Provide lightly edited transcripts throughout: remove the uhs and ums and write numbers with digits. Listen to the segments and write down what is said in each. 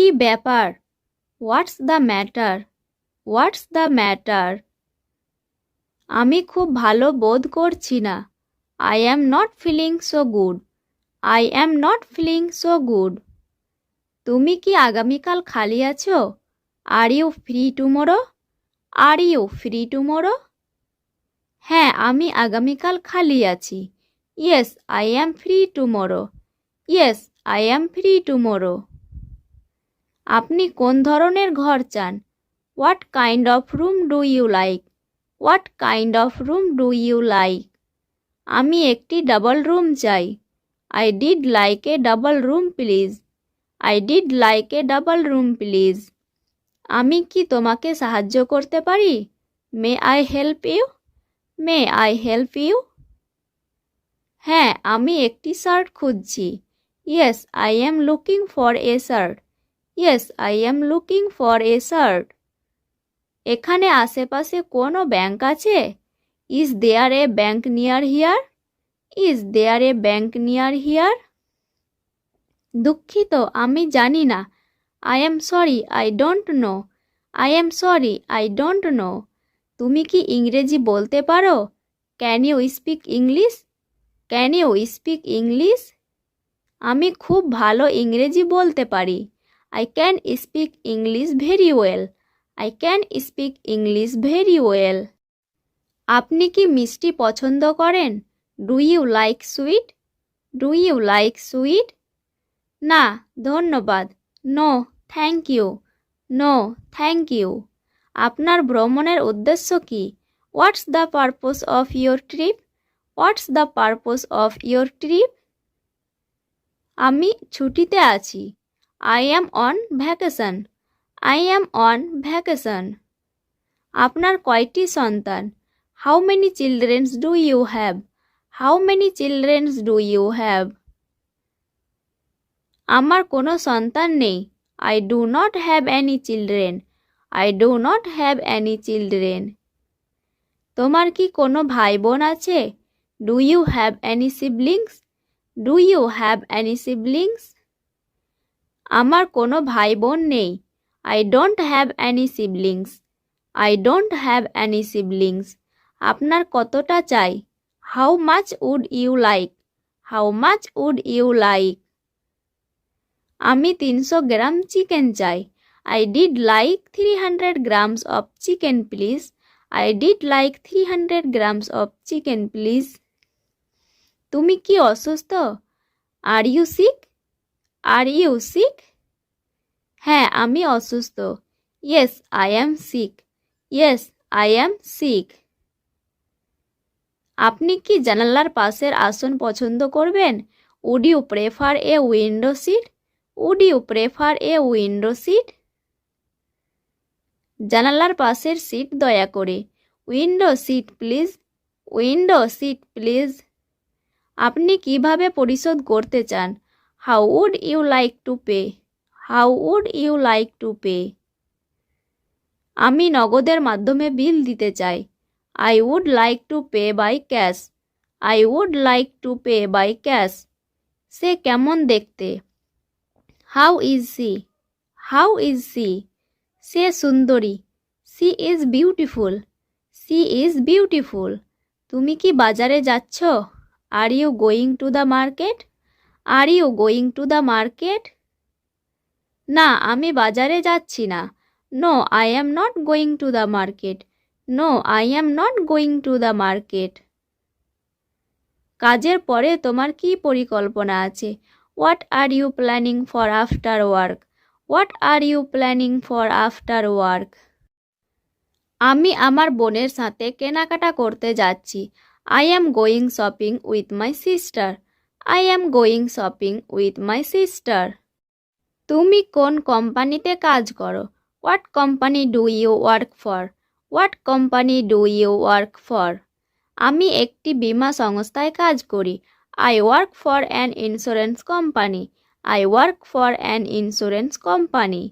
কি ব্যাপার? What's the matter? What's the matter? আমি খুব ভালো বোধ করছি না। I am not feeling so good. I am not feeling so good. তুমি কি আগামীকাল খালি আছো? Are you free tomorrow? Are you free tomorrow? হ্যাঁ, আমি আগামীকাল খালি আছি। Yes, I am free tomorrow. Yes, I am free tomorrow. আপনি কোন ধরনের ঘর চান? What kind of room do you like? What kind of room do you like? আমি একটি ডাবল রুম চাই। I did like a double room please. I did like a double room please. আমি কি তোমাকে সাহায্য করতে পারি? May I help you? May I help you? হ্যাঁ, আমি একটি শার্ট খুঁজছি। Yes, I am looking for a shirt. Yes, I am looking for a shirt. এখানে আশেপাশে কোনো ব্যাংক আছে? Is there a bank near here? Is there a bank near here? দুঃখিত, আমি জানি না। I am sorry, I don't know. I am sorry, I don't know. তুমি কি ইংরেজি বলতে পারো? Can you speak English? Can you speak English? আমি খুব ভালো ইংরেজি বলতে পারি। I can speak English very well. I can speak English very well. আপনি কি মিষ্টি পছন্দ করেন? Do you like sweet? Do you like sweet? না, ধন্যবাদ। No, thank you. No, thank you. আপনার ভ্রমণের উদ্দেশ্য কি? What's the purpose of your trip? What's the purpose of your trip? আমি ছুটিতে আছি। I am on vacation. I am on vacation. আপনার কয়টি সন্তান? How many childrens do you have? How many childrens do you have? আমার কোনো সন্তান নেই। I do not have any children. I do not have any children. তোমার কি কোনো ভাই বোন আছে? Do you have any siblings? Do you have any siblings? আমার কোনো ভাই বোন নেই। I don't have any siblings. I don't have any siblings. আপনার কতটা চাই? How much would you like? How much would you like? আমি 300 গ্রাম চিকেন চাই। I did like 300 grams of chicken please. I did like 300 grams of chicken please. তুমি কি অসুস্থ? Are you sick? Are you sick? হ্যাঁ, আমি অসুস্থ। Yes, I am sick. Yes, I am sick. আপনি কি জানালার পাশের আসন পছন্দ করবেন? Would you prefer a window seat? Would you prefer a window seat? জানালার পাশের সিট দয়া করে। Window seat please. Window seat please. আপনি কিভাবে পরিশোধ করতে চান? How would you like to pay? How would you like to pay? আমি নগদের মাধ্যমে বিল দিতে চাই। I would like to pay by cash. I would like to pay by cash. সে কেমন দেখতে? How is she? How is she? সে সুন্দরী। She is beautiful. She is beautiful. তুমি কি বাজারে যাচ্ছ? Are you going to the market? Are you going to the market? না, আমি বাজারে যাচ্ছি না। No, I am not going to the market. No, I am not going to the market. কাজের পরে তোমার কি পরিকল্পনা আছে? What are you planning for after work? What are you planning for after work? আমি আমার বোনের সাথে কেনাকাটা করতে যাচ্ছি। I am going shopping with my sister. I am going shopping with my sister. তুমি কোন কোম্পানিতে কাজ করো? What company do you work for? What company do you work for? আমি একটি বীমা সংস্থায় কাজ করি। I work for an insurance company. I work for an insurance company.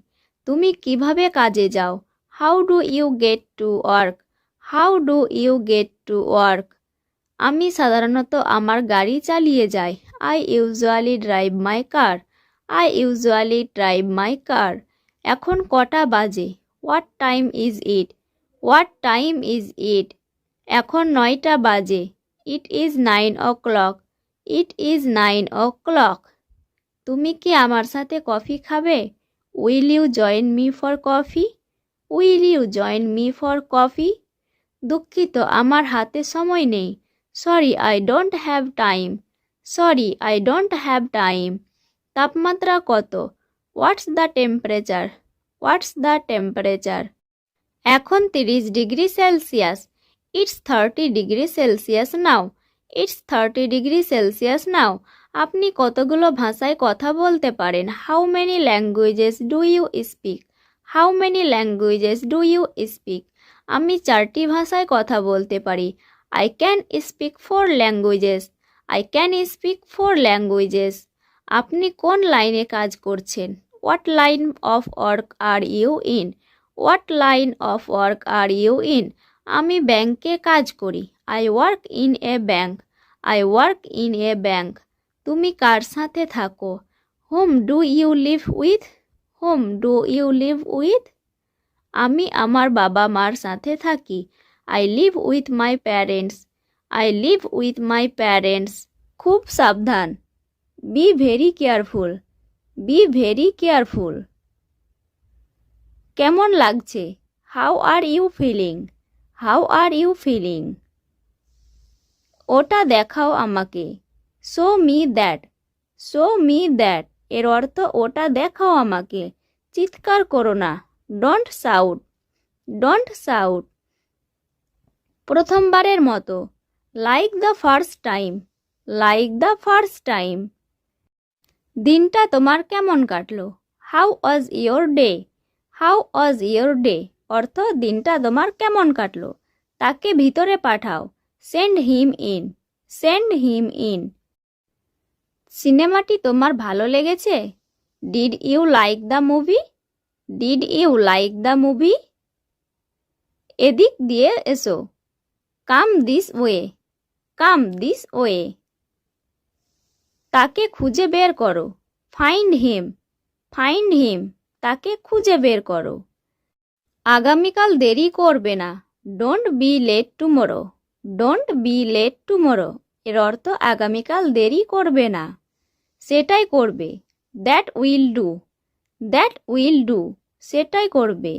তুমি কিভাবে কাজে যাও? How do you get to work? How do you get to work? আমি সাধারণত আমার গাড়ি চালিয়ে যাই। I usually drive my car. I usually drive my car. এখন কটা বাজে? What time is it? What time is it? এখন 9টা বাজে। It is 9 o'clock. It is 9 o'clock. তুমি কি আমার সাথে কফি খাবে? Will you join me for coffee? Will you join me for coffee? দুঃখিত, আমার হাতে সময় নেই। Sorry, I don't have time. Sorry, I don't have time. তাপমাত্রা কত? What's the temperature? What's the temperature? এখন 30 degree Celsius. It's 30 degree Celsius now. It's 30 degree Celsius now. আপনি কতগুলো ভাষায় কথা বলতে পারেন? How many languages do you speak? How many languages do you speak? আমি 4টি ভাষায় কথা বলতে পারি। I can speak 4 languages. I can speak 4 languages. আপনি কোন লাইনে কাজ করছেন? What line of work are you in? What line of work are you in? আমি ব্যাংকে কাজ করি। I work in a bank. I work in a bank. তুমি কার সাথে থাকো? Whom do you live with? Whom do you live with? আমি আমার বাবা মার সাথে থাকি। I live with my parents. I live with my parents. খুব সাবধান। Be very careful. Be very careful. কেমন লাগছে? How are you feeling? How are you feeling? ওটা দেখাও আমাকে। Show me that. Show me that. এর অর্থ ওটা দেখাও আমাকে। চিৎকার করো না। Don't shout. Don't shout. প্রথমবারের মতো। Like the first time. Like the first time. দিনটা তোমার কেমন কাটলো? How was your day? How was your day? অর্থ দিনটা তোমার কেমন কাটলো? তাকে ভিতরে পাঠাও। Send him in. Send him in. সিনেমাটি তোমার ভালো লেগেছে? Did you like the movie? Did you like the movie? এদিক দিয়ে এসো। Come this way. Come this way. তাকে খুঁজে বের করো। Find him. Find him. তাকে খুঁজে বের করো। আগামীকাল দেরি করবে না। Don't be late tomorrow. Don't be late tomorrow. এর অর্থ আগামীকাল দেরি করবে না। সেটাই করবে। That will do. That will do. সেটাই করবে।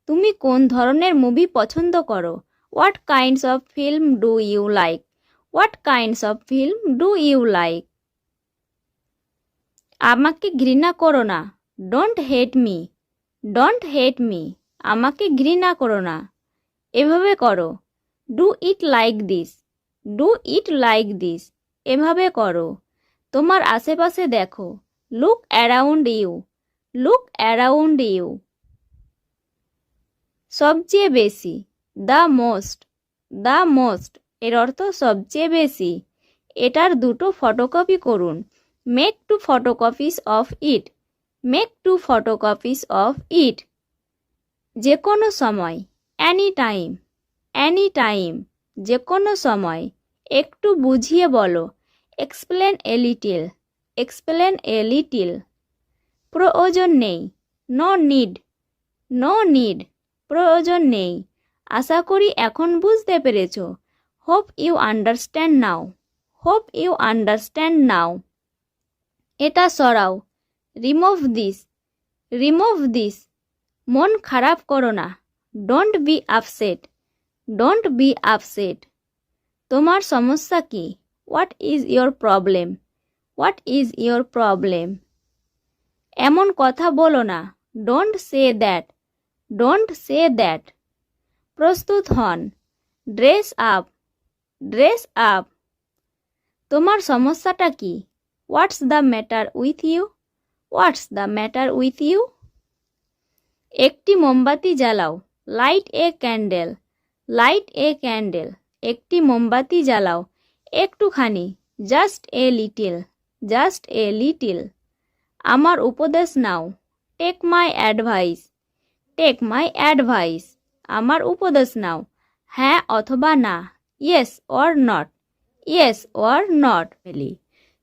তুমি কোন ধরনের মুভি পছন্দ করো? What kinds of film do you like? What kinds of film do you like? আমাকে ঘৃণা করো না। Don't hate me. Don't hate me. আমাকে ঘৃণা করো না। এভাবে করো। Do it like this. Do it like this. এভাবে করো। তোমার আশেপাশে দেখো। Look around you. Look around you. সবচেয়ে বেশি। The most. The most. এর অর্থ সবচেয়ে বেশি। এটার দুটো ফটোকপি করুন। Make 2 photocopies of it. Make 2 photocopies of it. যে কোনো সময়। Any time. Any time. যে কোনো সময়। একটু বুঝিয়ে বলো। Explain a little. Explain a little. প্রয়োজন নেই। No need. No need. প্রয়োজন নেই। আশা করি এখন বুঝতে পেরেছো। Hope you understand now. Hope you understand now. এটা সরাও। Remove this. Remove this. মন খারাপ করো না। Don't be upset. Don't be upset. তোমার সমস্যা কি? What is your problem? What is your problem? এমন কথা বলো না। Don't say that. Don't say that. প্রস্তুত হন। Dress up. Dress up. তোমার সমস্যাটা কি? What's the matter with you? What's the matter with you? একটি মোমবাতি জ্বালাও। Light a candle. Light a candle. একটি মোমবাতি জ্বালাও। একটুখানি। Just a little. Just a little. আমার উপদেশ নাও। Take my advice. Take my advice. আমার উপদেশ নাও। হ্যাঁ অথবা না। Yes or not. Yes or not.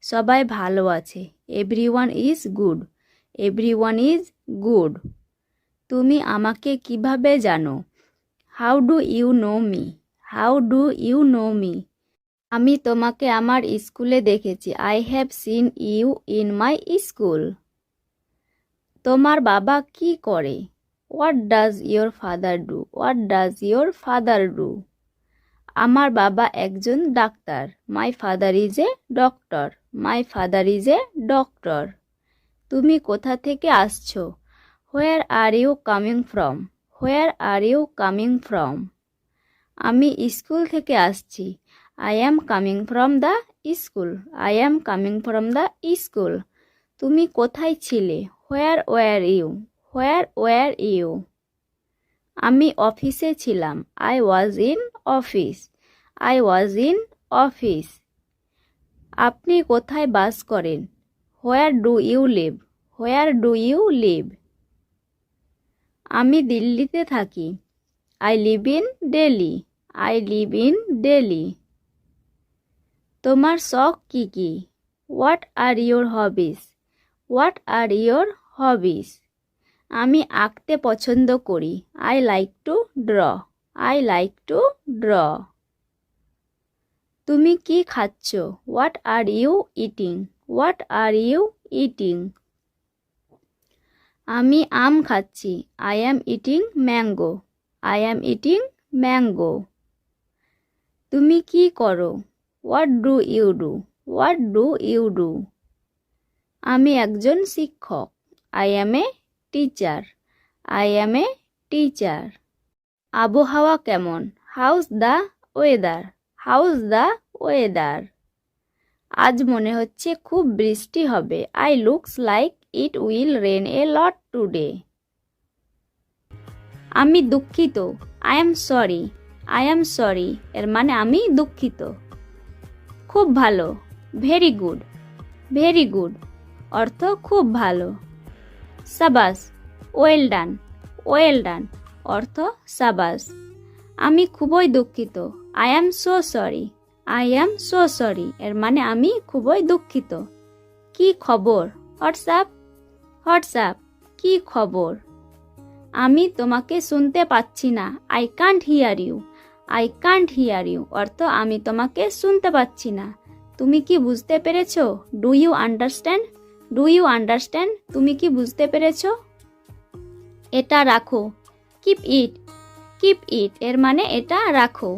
সবাই ভালো আছে। Everyone is good. Everyone is good. তুমি আমাকে কিভাবে জানো? How do you know me? How do you know me? আমি তোমাকে আমার স্কুলে দেখেছি। I have seen you in my school. তোমার বাবা কি করে? What does your father do? What does your father do? আমার বাবা একজন doctor. My father is a doctor. My father is a doctor. তুমি কোথা থেকে আসছো? Where are you coming from? Where are you coming from? আমি school থেকে আসছি। I am coming from the school. I am coming from the school. তুমি কোথায় ছিলে? Where were you? Where were you? আমি অফিসে ছিলাম। I was in office. I was in office. আপনি কোথায় বাস করেন? Where do you live? Where do you live? আমি দিল্লিতে থাকি। I live in Delhi. I live in Delhi. তোমার শখ কি কি? What are your hobbies? What are your hobbies? আমি আঁকতে পছন্দ করি। I like to draw. I like to draw. তুমি কি খাচ্ছ? What are you eating? What are you eating? আমি আম খাচ্ছি। I am eating mango. I am eating mango. তুমি কি করো? What do you do? What do you do? আমি একজন শিক্ষক। I am a teacher. I am a teacher. আবহাওয়া কেমন? How's the weather? House the weather? আজ মনে হচ্ছে খুব বৃষ্টি হবে। I looks like it will rain a lot today. আমি দুঃখিত। I am sorry. I am sorry এর মানে আমি দুঃখিত। খুব ভালো। Very good. ভেরি গুড অর্থ খুব ভালো। সাবাস। Well done. ওয়েল ডান অর্থ সাবাস। আমি খুবই দুঃখিত। I am so sorry. I am so sorry এর মানে আমি খুবই দুঃখিত। কি খবর? হোয়াটসঅ্যাপ। হোয়াটসঅ্যাপ কি খবর? আমি তোমাকে শুনতে পাচ্ছি না। I can't hear you. I can't hear you অর্থ আমি তোমাকে শুনতে পাচ্ছি না। তুমি কি বুঝতে পেরেছো? Do you understand? Do you understand তুমি কি বুঝতে পেরেছো? এটা রাখো। Keep it. কিপ ইট এর মানে এটা রাখো।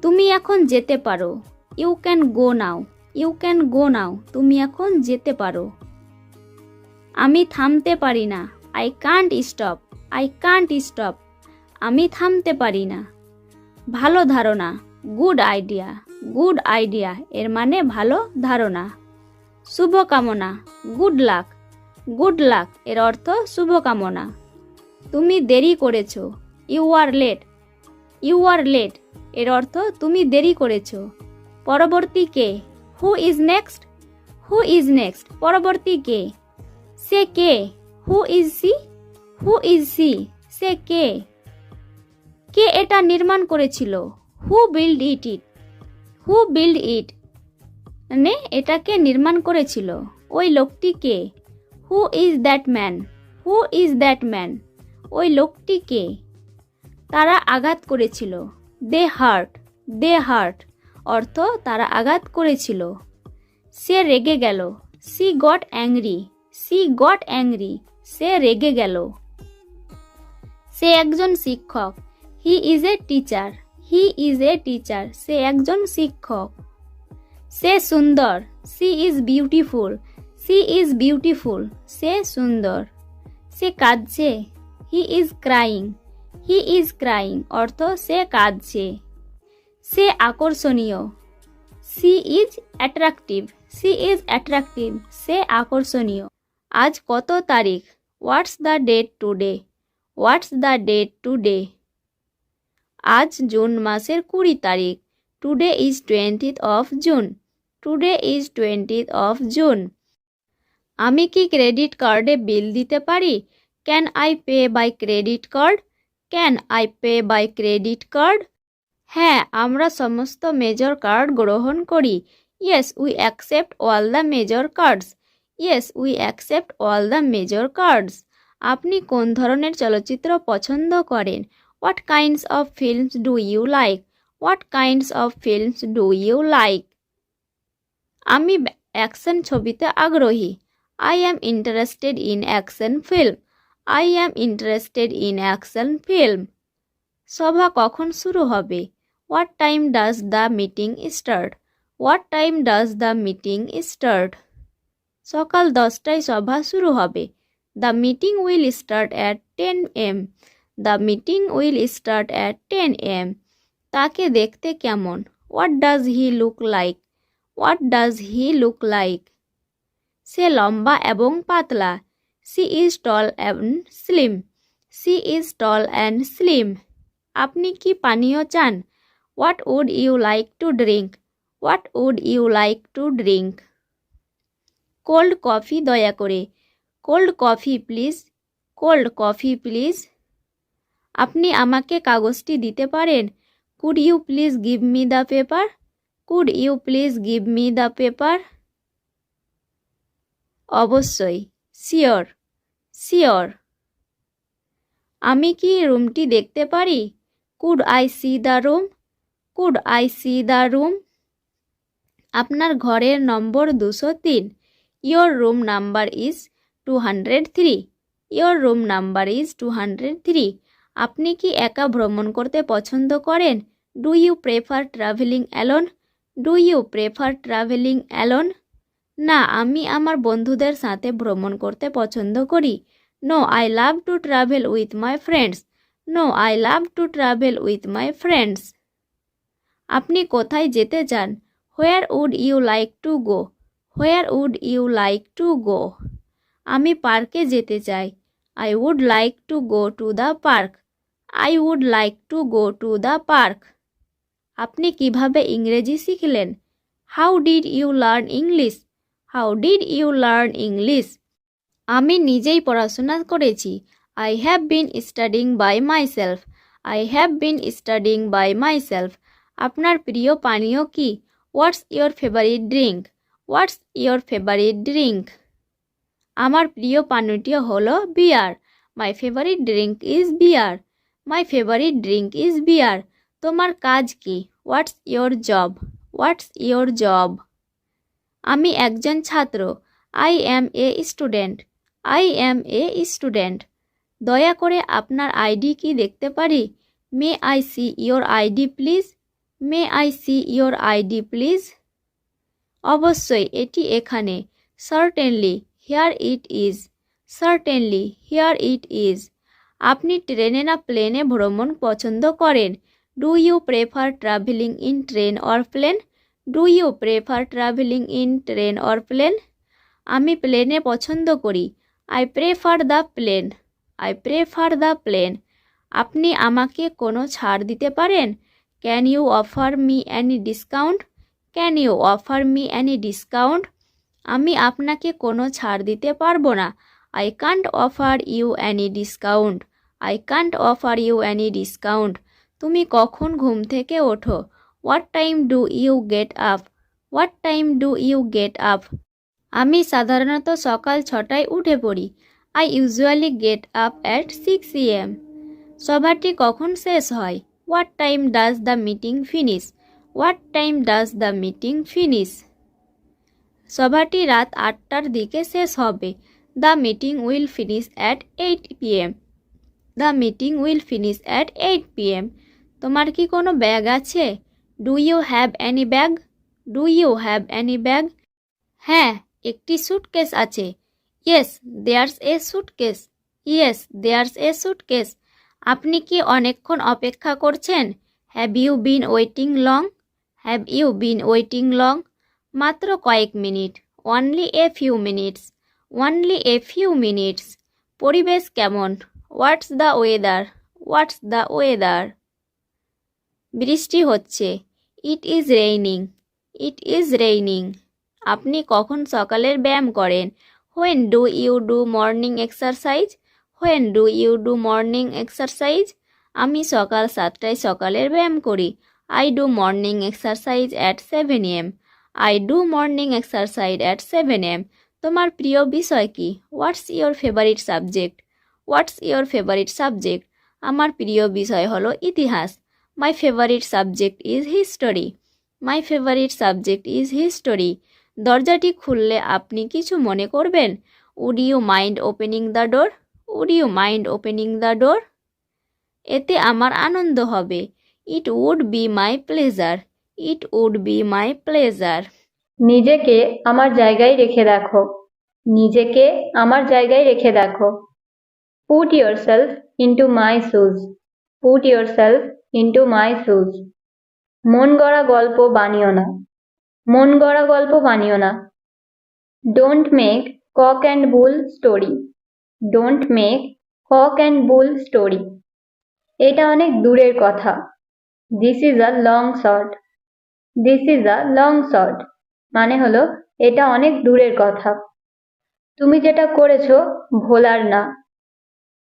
তুমি এখন যেতে পারো। You can go now. You can go now তুমি এখন যেতে পারো। আমি থামতে পারি না। I can't stop. I can't stop আমি থামতে পারি না। ভালো ধারণা। Good idea. গুড আইডিয়া এর মানে ভালো ধারণা। শুভকামনা। Good luck. গুড লাক এর অর্থ শুভকামনা। তুমি দেরি করেছো। You are late. You are late এর অর্থ তুমি দেরি করেছো। পরবর্তী কে? Who is next. Who is next পরবর্তী কে? সে কে? Who is she. Who is she সে কে? কে এটা নির্মাণ করেছিল? হু build it. Who build it মানে এটাকে নির্মাণ করেছিল। ওই লোকটি কে? Who is that man. Who is that man ওই লোকটি কে? তারা আঘাত করেছিল। দে হার্ট। দে হার্ট অর্থ তারা আঘাত করেছিল। সে রেগে গেল। She got angry. She got angry সে রেগে গেল। সে একজন শিক্ষক। He is a teacher. He is a teacher সে একজন শিক্ষক। সে সুন্দর। She is beautiful. She is beautiful সে সুন্দর। সে কাঁদছে। He is crying. He is crying অর্থ সে কাঁদছে। সে আকর্ষণীয়। She is attractive. She is attractive সে আকর্ষণীয়। আজ কত তারিখ? What's the date today. What's the date today আজ জুন মাসের 20 তারিখ। Today is 20th of June. Today is 20th of June. আমি কি ক্রেডিট কার্ডে বিল দিতে পারি? Can I pay by credit card? Can I pay by credit card? হ্যাঁ আমরা সমস্ত মেজর কার্ড গ্রহণ করি। Yes, we accept all the major cards. Yes, we accept all the major cards. আপনি কোন ধরনের চলচ্চিত্র পছন্দ করেন? What kinds of films do you like? What kinds of films do you like? আমি অ্যাকশন ছবিতে আগ্রহী। I am interested in action film. I am interested in action film. সভা কখন শুরু হবে? What time does the meeting start? What time does the meeting start? সকাল 10টায় সভা শুরু হবে। The meeting will start at 10 am. The meeting will start at 10 am. তাকে দেখতে কেমন? What does he look like? What does he look like? সে লম্বা এবং পাতলা। She is tall and slim. She is tall and slim. আপনি কি পানীয় চান? What would you like to drink? What would you like to drink? Cold coffee দয়া করে। Cold coffee please. Cold coffee please. আপনি আমাকে কাগজটি দিতে পারেন? Could you please give me the paper? Could you please give me the paper? অবশ্যই। Sure. Sure. আমি কি রুমটি দেখতে পারি? Could I see the room? Could I see the room? আপনার ঘরের নম্বর 203. Your room number is 203. Your room number is 203. আপনি কি একা ভ্রমণ করতে পছন্দ করেন? Do you prefer traveling alone? Do you prefer traveling alone? না, আমি আমার বন্ধুদের সাথে ভ্রমণ করতে পছন্দ করি। No, I love to travel with my friends. No, I love to travel with my friends. আপনি কোথায় যেতে চান? Where would you like to go? Where would you like to go? আমি পার্কে যেতে চাই। I would like to go to the park. I would like to go to the park. আপনি কিভাবে ইংরেজি শিখলেন? How did you learn English? How did you learn English? আমি নিজেই পড়াশোনা করেছি। I have been studying by myself. I have been studying by myself. আপনার প্রিয় পানীয় কি? What's your favorite drink? What's your favorite drink? আমার প্রিয় পানীয়টি হলো বিয়ার। My favorite drink is beer. My favorite drink is beer. তোমার কাজ কি? What's your job? What's your job? আমি একজন ছাত্র। I am a student. I am a student. দয়া করে আপনার আইডি কি দেখতে পারি? May I see your ID please? May I see your ID please? অবশ্যই, এটি এখানে। Certainly, here it is. Certainly, here it is. আপনি ট্রেনে না প্লেনে ভ্রমণ পছন্দ করেন? Do you prefer traveling in train or plane? Do you prefer traveling in train or plane? আমি প্লেনে পছন্দ করি। I prefer the plane. I prefer the plane. আপনি আমাকে কোনো ছাড় দিতে পারেন? Can you offer me any discount? Can you offer me any discount? আমি আপনাকে কোনো ছাড় দিতে পারবো না। I can't offer you any discount. I can't offer you any discount. তুমি কখন ঘুম থেকে ওঠো? What time do you get up? What time do you get up? আমি সাধারণত সকাল 6টায় উঠে পড়ি। I usually get up at 6 am. সভাটি কখন শেষ হয়? What time does the meeting finish? What time does the meeting finish? সভাটি রাত 8টার দিকে শেষ হবে। The meeting will finish at 8 pm. The meeting will finish at 8 pm. তোমার কি কোনো ব্যাগ আছে? Do you have any bag? Do you have any bag? হ্যাঁ, একটি সুটকেস আছে। Yes, there's a suitcase. Yes, there's a suitcase. আপনি কি অনেকক্ষণ অপেক্ষা করছেন? Have you been waiting long? Have you been waiting long? মাত্র কয়েক minute. Only a few minutes. Only a few minutes. পরিবেশ কেমন? What's the weather? What's the weather? বৃষ্টি হচ্ছে। It is raining. It is raining. আপনি কখন সকালের ব্যায়াম করেন? When do you do morning exercise? When do you do morning exercise? আমি সকাল 7টায় সকালের ব্যায়াম করি। I do morning exercise at 7 am. I do morning exercise at 7 am. তোমার প্রিয় বিষয় কি? What's your favorite subject? What's your favorite subject? আমার প্রিয় বিষয় হলো ইতিহাস। My favorite subject is history. My favorite subject is history. দরজাটি খুললে আপনি কিছু মনে করবেন? Would you mind opening the door? Would you mind opening the door? এতে আমার আনন্দ হবে। It would be my pleasure. It would be my pleasure. নিজেকে আমার জায়গায় রেখে দেখো। নিজেকে আমার জায়গায় রেখে দেখো। Put yourself into my shoes. Put yourself into my shoes. মন গড়া গল্প বানিও না। মন গড়া গল্প বানিও না। Don't make cock and bull story. Don't make cock and bull story. এটা অনেক দূরের কথা। This is a long shot. This is a long shot. মানে হলো এটা অনেক দূরের কথা। তুমি যেটা করেছো ভোলার না।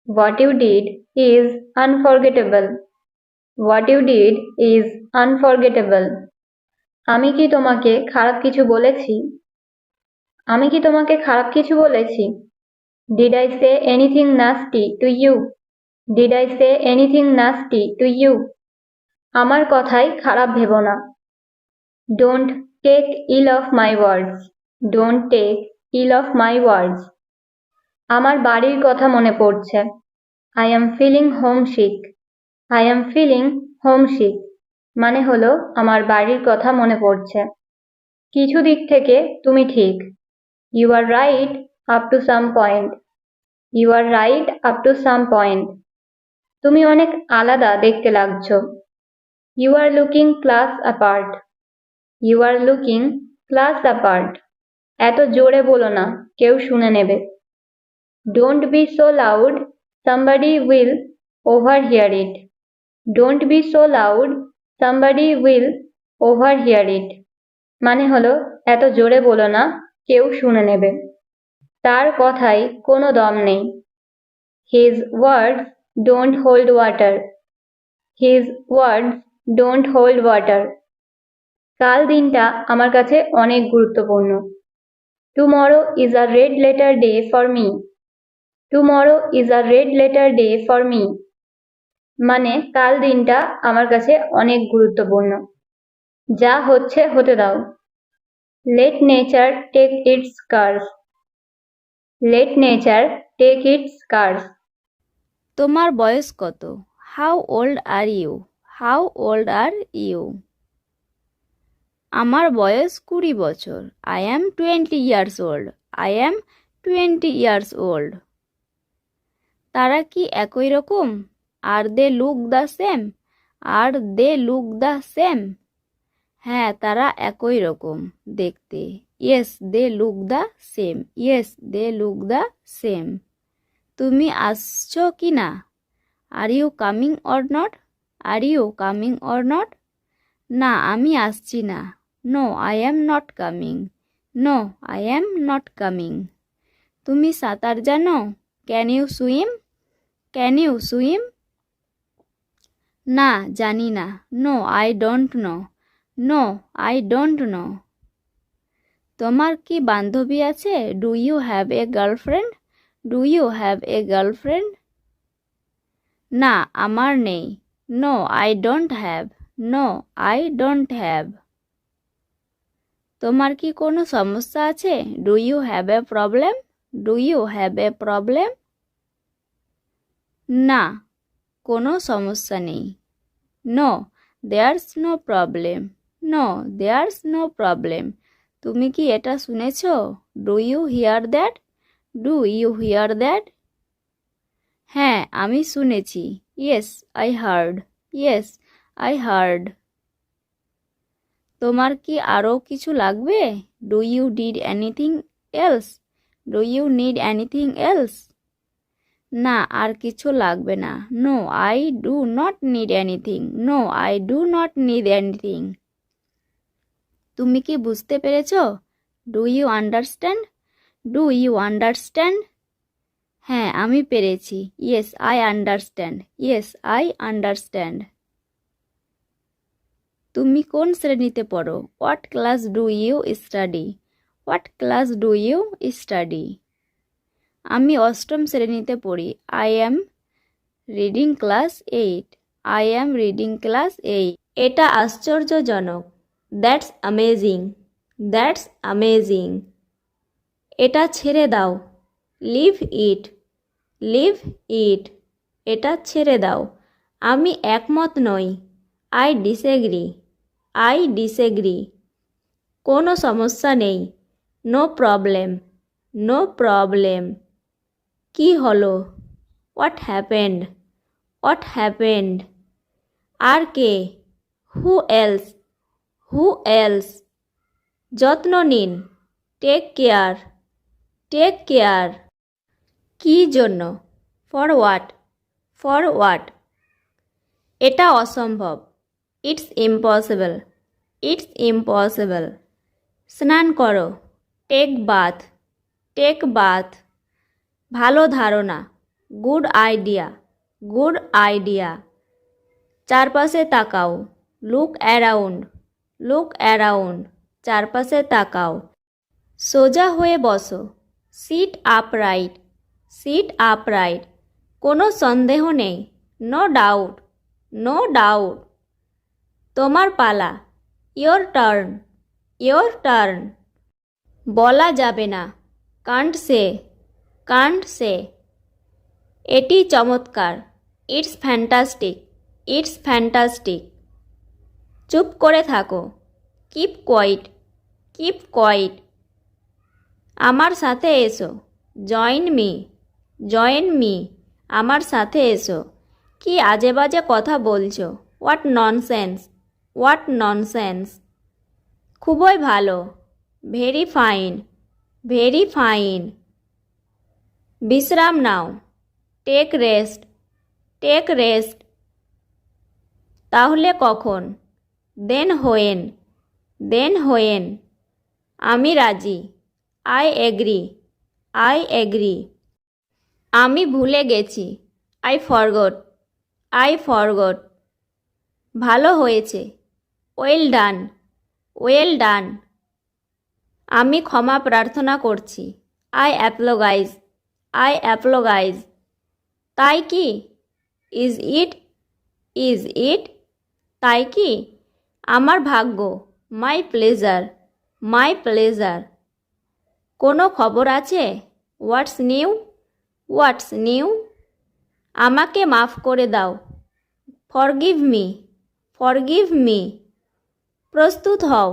What you did is unforgettable. What you did is unforgettable. আমি কি তোমাকে খারাপ কিছু বলেছি? আমি কি তোমাকে খারাপ কিছু বলেছি? Did I say anything nasty to you? Did I say anything nasty to you? আমার কথাই খারাপ ভেবো না। Don't take ill of my words. Don't take ill of my words. আমার বাড়ির কথা মনে পড়ছে। I am feeling homesick. I am feeling homesick. মানে হলো আমার বাড়ির কথা মনে পড়ছে। কিছু দিক থেকে তুমি ঠিক। You are right up to some point. You are right up to some point. তুমি অনেক আলাদা দেখতে লাগছো। You are looking class apart. You are looking class apart. এত জোরে বলো না, কেউ শুনে নেবে। Don't be so loud, somebody will overhear it. Don't be so loud, somebody will overhear it. মানে হলো এত জোরে বলো না, কেউ শুনে নেবে। তার কথায় কোনো দম নেই। His words don't hold water. His words don't hold water. কাল দিনটা আমার কাছে অনেক গুরুত্বপূর্ণ। Tomorrow is a red letter day for me. Tomorrow is a red letter day for me. মানে কাল দিনটা আমার কাছে অনেক গুরুত্বপূর্ণ। যা হচ্ছে হতে দাও। Let nature take its course. Let nature take its course. তোমার বয়স কত? How old are you? How old are you? আমার বয়স 20 বছর। I am 20 years old. I am 20 years old. তারা কি একই রকম? Are they look the same? Are they look the same? হ্যাঁ, তারা একই রকম দেখতে। Yes, they look the same. Yes, they look the same. তুমি আসছো কি না? Are you coming or not? Are you coming or not? না, আমি আসছি না। No, I am not coming. No, I am not coming. তুমি সাঁতার জানো? Can you swim? Can you swim? না, জানি না। No, I don't know. No, I don't know. তোমার কি বান্ধবী আছে? Do you have a girlfriend? Do you have a girlfriend? না, আমার নেই। No, I don't have. No, I don't have. তোমার কি কোনো সমস্যা আছে? Do you have a problem? Do you have a problem? না, কোনো সমস্যা নেই। No, there's no problem. No, there's no problem. তুমি কি এটা শুনেছো? Do you hear that? Do you hear that? হ্যাঁ, আমি শুনেছি। Yes, I heard. Yes, I heard. তোমার কি আরও কিছু লাগবে? Do you need anything else? Do you need anything else? না, আর কিছু লাগবে না। No, I do not need anything. No, I do not need anything. তুমি কি বুঝতে পেরেছো? Do you understand? Do you understand? হ্যাঁ, আমি পেরেছি। Yes, I understand. Yes, I understand. তুমি কোন শ্রেণীতে পড়ো? What class do you study? What class do you study? আমি অষ্টম শ্রেণীতে পড়ি। I am reading class 8। I am reading class 8। এটা আশ্চর্যজনক। That's amazing. That's amazing. এটা ছেড়ে দাও। Leave it. Leave it. এটা ছেড়ে দাও। আমি একমত নই। I disagree. I disagree. কোনো সমস্যা নেই। No problem. No problem. কি হলো? What happened? What happened? আর কে? Who else? Who else? যত্ন নিন। Take care. Take care. কি জন্য? For what? For what? এটা অসম্ভব। It's impossible. It's impossible. স্নান করো। Take bath. Take bath. ভালো ধারণা। Good idea. Good idea. চারপাশে তাকাও। Look around. Look around. চারপাশে তাকাও। সোজা হয়ে বসো। Sit upright. Sit upright. কোনো সন্দেহ নেই। No doubt. No doubt. তোমার পালা। Your turn. Your turn. বলা যাবে না। Can't say. Can't say. এটি চমৎকার। It's fantastic. It's fantastic. চুপ করে থাকো। Keep quiet. Keep quiet. আমার সাথে এসো। Join me. Join me. আমার সাথে এসো। কি আজে বাজে কথা বলছো? What nonsense. What nonsense. খুবই ভালো। Very fine. Very fine. বিশ্রাম নাও। Take rest. Take rest. তাহলে কখন? Then when. Then when. আমি রাজি। I agree. I agree. আমি ভুলে গেছি। I forgot. I forgot. ভালো হয়েছে। Well done. Well done. আমি ক্ষমা প্রার্থনা করছি। আই অ্যাপোলোগাইজ। I apologize. তাই কি? Is it? Is it? তাই কি? আমার ভাগ্য। My pleasure. My pleasure. কোনো খবর আছে? What's new? What's new? আমাকে মাফ করে দাও। Forgive me. Forgive me. প্রস্তুত হও।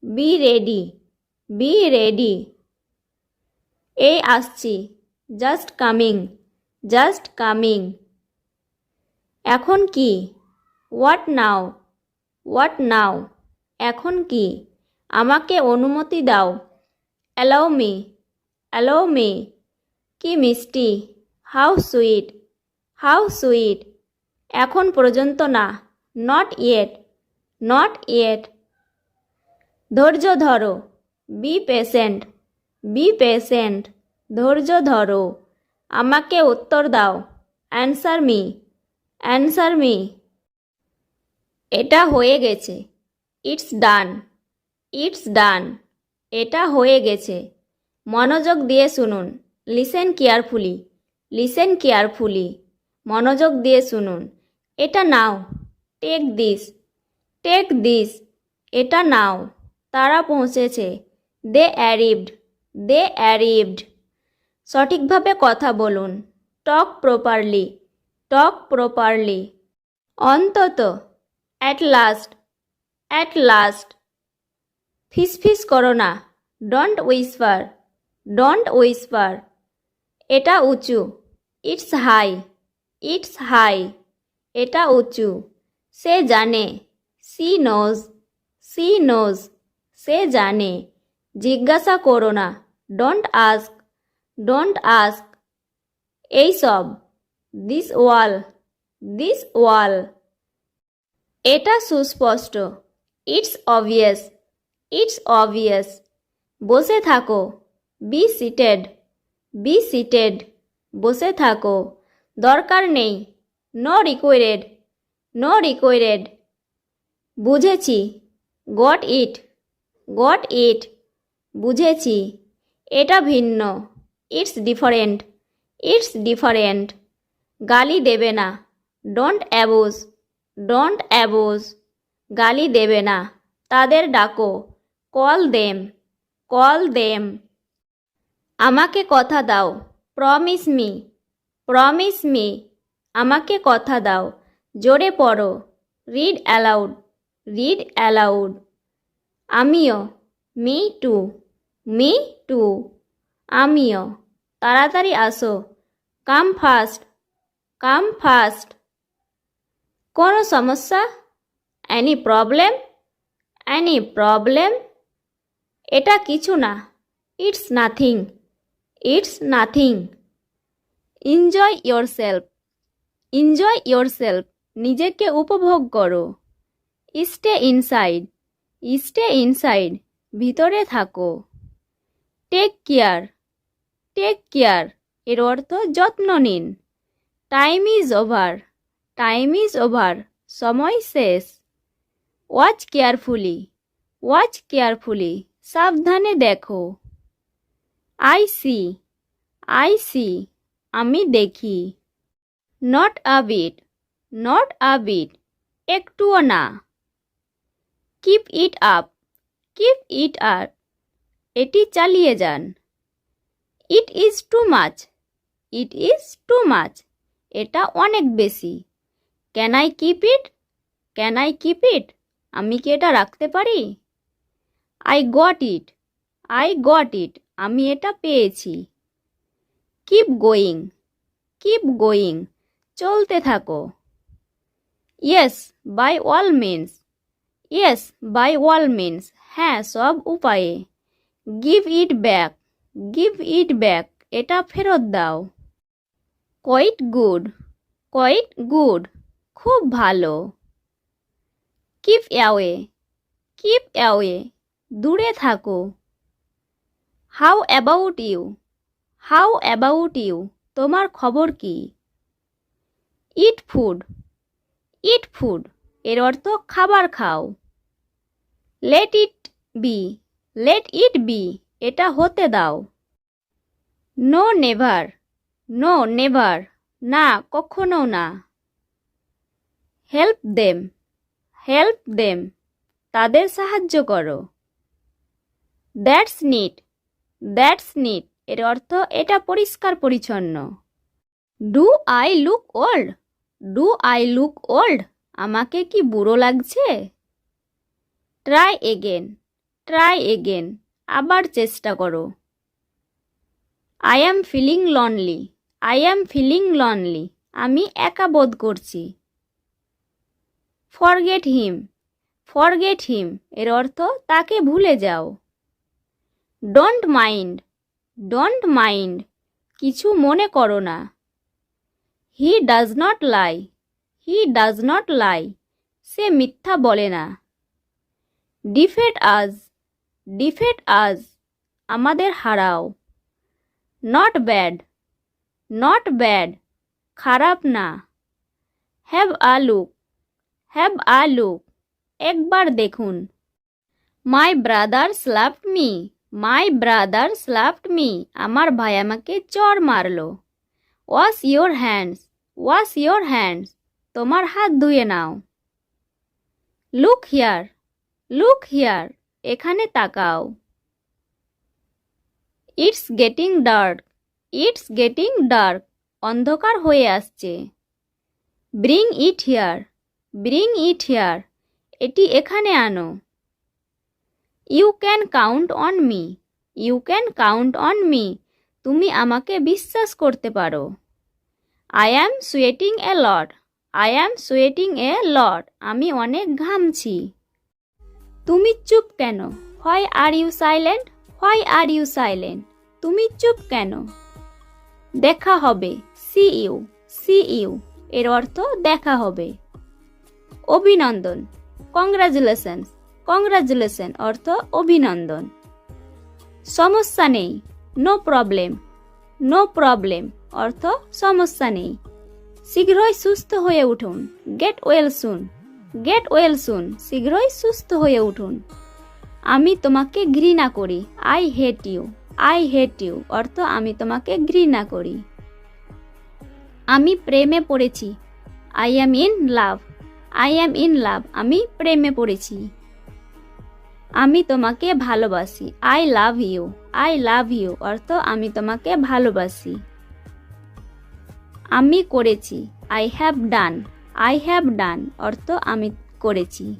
Be ready. Be ready. এই আসছি। Just coming. Just coming. এখন কি? What now? What now? এখন কি? আমাকে অনুমতি দাও। Allow me. Allow me. কি মিষ্টি। How sweet. How sweet. এখন পর্যন্ত না। Not yet. Not yet. ধৈর্য ধরো। Be patient. Be patient. ধৈর্য ধরো। আমাকে উত্তর দাও। Answer me. Answer me. এটা হয়ে গেছে। It's done. It's done. এটা হয়ে গেছে। মনোযোগ দিয়ে শুনুন। Listen carefully. Listen carefully. মনোযোগ দিয়ে শুনুন। এটা নাও। Take this. Take this. এটা নাও। তারা পৌঁছেছে। দে অ্যারিভড। দে অ্যারিভড। সঠিকভাবে কথা বলুন। Talk properly. Talk properly. অন্তত। At last. At last. ফিসফিস করো না। Don't whisper. Don't whisper. এটা উঁচু। It's high. It's high. এটা উঁচু। সে জানে। She knows. She knows. সে জানে। জিজ্ঞাসা করো না। Don't ask. Don't ask. এইসব। This wall. This wall. এটা সুস্পষ্ট। It's obvious. It's obvious. বসে থাকো। Be seated. Be seated. বসে থাকো। দরকার নেই। No required. No required. বুঝেছি। গট ইট, গট ইট, বুঝেছি। এটা ভিন্ন। It's different, it's different. গালি দেবে না। ডোন্ট অ্যাবুজ, ডোন্ট অ্যাবুজ, গালি দেবে না। তাদের ডাকো। Call them, call them. আমাকে কথা দাও। প্রমিস মি, প্রমিস মি, আমাকে কথা দাও। জোরে পড়ো। Read aloud, read aloud. আমিও। মি টু, মি টু, আমিও। তাড়াতাড়ি আসো। Come fast, come fast. কোনো সমস্যা? Any problem, any problem? এটা কিছু না। It's nothing, it's nothing. Enjoy yourself, enjoy yourself, নিজেকে উপভোগ করো। স্টে ইনসাইড, স্টে ইনসাইড, ভিতরে থাকো। টেক কেয়ার, টেক কেয়ার, এর অর্থ যত্ন নিন। Time is over, time is over, সময় শেষ। ওয়াচ কেয়ারফুলি, ওয়াচ কেয়ারফুলি, সাবধানে দেখো। আই সি, আই সি, আমি দেখি। Not a bit, not a bit, একটুও না। Keep it up, keep it up, এটি চালিয়ে যান। It is too much, it is too much, এটা অনেক বেশি। Can I keep it, can I keep it, আমি কি এটা রাখতে পারি? I got it, I got it, আমি এটা পেয়েছি। কিপ গোয়িং, কিপ গোয়িং, চলতে থাকো। Yes by all means, yes by all means, হ্যাঁ সব উপায়ে। Give it back, give it back, এটা ফেরত দাও। কোয়াইট গুড, কোয়াইট গুড, খুব ভালো। কিপ অ্যাওয়ে, কিপ অ্যাওয়ে, দূরে থাকো। How about you, how about you, তোমার খবর কি? ইট ফুড, ইট ফুড, এর অর্থ খাবার খাও। Let it be, let it be, এটা হতে দাও। নো নেভার, নো নেভার, না কখনো না। হেল্প দেম, হেল্প দেম, তাদের সাহায্য করো। দ্যাটস নিট, দ্যাটস নিট, এর অর্থ এটা পরিষ্কার পরিচ্ছন্ন। Do I look old, do I look old, আমাকে কি বুড়ো লাগছে? ট্রাই এগেন, ট্রাই এগেন, আবার চেষ্টা করো। I am feeling lonely, I am feeling lonely, আমি একা বোধ করছি। ফরগেট হিম, ফরগেট হিম, এর অর্থ তাকে ভুলে যাও। ডোন্ট মাইন্ড, ডোন্ট মাইন্ড, কিছু মনে করো না। He does not lie, he does not lie, সে মিথ্যা বলে না। ডিফেট আজ, ডিফেট আজ, আমাদের হারাও। নট ব্যাড, নট ব্যাড, খারাপ না। Have a look, have a look, একবার দেখুন। My brother slapped me, my brother slapped me, আমার ভাই আমাকে চড় মারলো। Wash your hands, wash your hands, তোমার হাত ধুয়ে নাও। লুক হিয়ার, লুক হিয়ার, এখানে তাকাও। It's getting dark, it's getting dark, অন্ধকার হয়ে আসছে। Bring it here, bring it here, এটি এখানে আনো। You can count on me, you can count on me, তুমি আমাকে বিশ্বাস করতে পারো। I am সুয়েটিং A lot, I am সুয়েটিং এ লট, আমি অনেক ঘামছি। তুমি চুপ কেন? Why are you silent, why are you silent, তুমি চুপ কেন? দেখা হবে, সি ইউ, সি ইউ, এর অর্থ দেখা হবে। অভিনন্দন, কংগ্রাচুলেশনস, কংগ্রাচুলেশন, অর্থ অভিনন্দন। সমস্যা নেই, নো প্রবলেম, নো প্রবলেম, অর্থ সমস্যা নেই। শীঘ্রই সুস্থ হয়ে উঠুন, get well soon, get well soon, শীঘ্রই সুস্থ হয়ে উঠুন। আমি তোমাকে ঘৃণা করি, I hate you. I hate you অর্থ আমি তোমাকে ঘৃণা করি। আমি প্রেমে পড়েছি, I am in love. I am in love আমি প্রেমে পড়েছি। আমি তোমাকে ভালোবাসি, I love you. I love you অর্থ আমি তোমাকে ভালোবাসি। আমি করেছি, I have done. I have done অর্থ আমি করেছি।